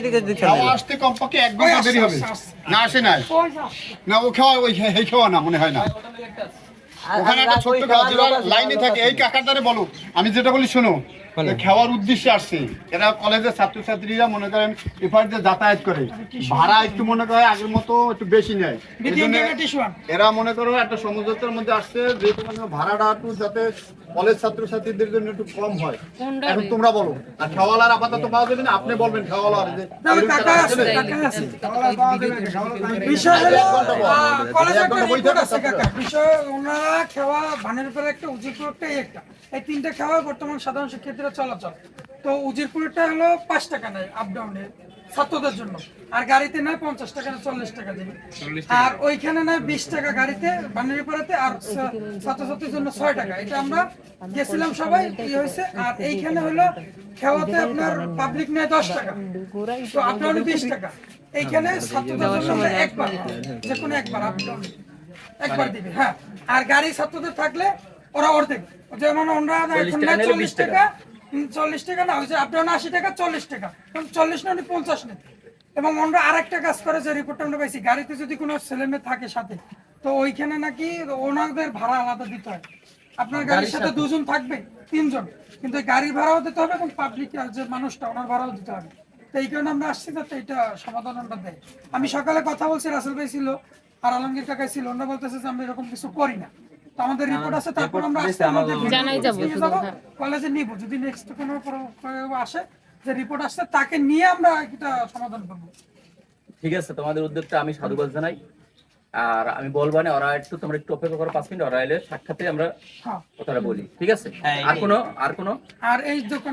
দিকে দিতে খাওয়া আসতে কমপক্ষে 1 ঘন্টা দেরি হবে। না আসে নাই না, ও খাওয়া ওই এই খাওয়া না মনে হয় না। ওখানে একটা ছোট্ট লাইনে থাকে। এই কাকাটারে বলো, আমি যেটা বলি শোনো, খাওয়ার উদ্দেশ্যে আসছে। এরা কলেজের ছাত্রছাত্রীরা মনে করেন এপার দিয়ে যাতায়াত করে, ভাড়া একটু মনে করে আগের মতো একটু বেশি নেয়। এরা মনে করো একটা সমঝোতার মধ্যে আসছে যে ভাড়াটা একটু যাতে কলেজ ছাত্রছাত্রীদের জন্য একটু কম হয়। এখন তোমরা বলো, আর খাওয়ালার আপাতত পাওয়া যাবে না, আপনি বলবেন খাওয়ালার যে ওনারা খাওয়া বানের উপরে একটা উজিরপুরটা এই তিনটা খাওয়া বর্তমান সাধারণ শিক্ষার্থীরা চলাচল। তো উজিরপুরটা হলো 5 টাকা নেয় আপ ডাউনের ছাত্রদের জন্য, আর গাড়িতে নেয় 50 টাকা না 40 টাকা দেবে। আর ওইখানে নেয় 20 টাকা গাড়িতে বানের উপরেতে, আর ছাত্রছাত্রীর জন্য 6 টাকা। এটা আমরা গেছিলাম সবাই, কি হয়েছে। আর এইখানে হলো খাওয়াতে আপনার পাবলিক নেয় 10 টাকা, তো আপ ডাউনে 20 টাকা। এইখানে ছাত্রদের জন্য একবার, যে কোনো একবার আপ ডাউনে একবার দিবে। হ্যাঁ, আর গাড়ি ছাত্রদের থাকলে ওরা অর্ধেক, যেমন ওনারা এখন নেয় 40 টাকা, 40 টাকা না, ওই যে আপ ডাউন 80 টাকা 40 টাকা, 40 না 50 নেই। এবং আমরা আরেকটা কাজ করে, যে রিপোর্টটা আমরা পাইছি, গাড়িতে যদি কোনো ছেলে মেয়ে থাকে সাথে, তো ওইখানে নাকি ওনাদের ভাড়া আলাদা দিতে হয়। আপনার গাড়ির সাথে 2 জন থাকবে, 3 জন, কিন্তু গাড়ির ভাড়াও দিতে হবে এবং পাবলিক যে মানুষটা ওনার ভাড়াও দিতে হবে। তো এই কারণে আমরা আসছি যাতে এটা সমাধান আমরা দেয়। আমি সকালে কথা বলছি, রাসেল ভাই ছিল আর আলমগীর কাকা ছিল, ওনারা বলতেছে যে আমরা এরকম কিছু করি না। তো আমাদের রিপোর্ট আছে, তারপর আমরা জানাই যাব কলেজে নিব। যদি নেক্সট কোনো আসে যে রিপোর্ট আসছে, তাকে নিয়ে আমরা এটা সমাধান করব। ঠিক আছে, তোমাদের উদ্যোগটা আমি সাধুবাদ জানাই। আর আমি বলবো না, ওরা একটু তোমরা একটু অপেক্ষা করো 5 মিনিট, ওরা এলে সাক্ষাতে আমরা কথাটা বলি। ঠিক আছে? আর কোনো আর এই দোকান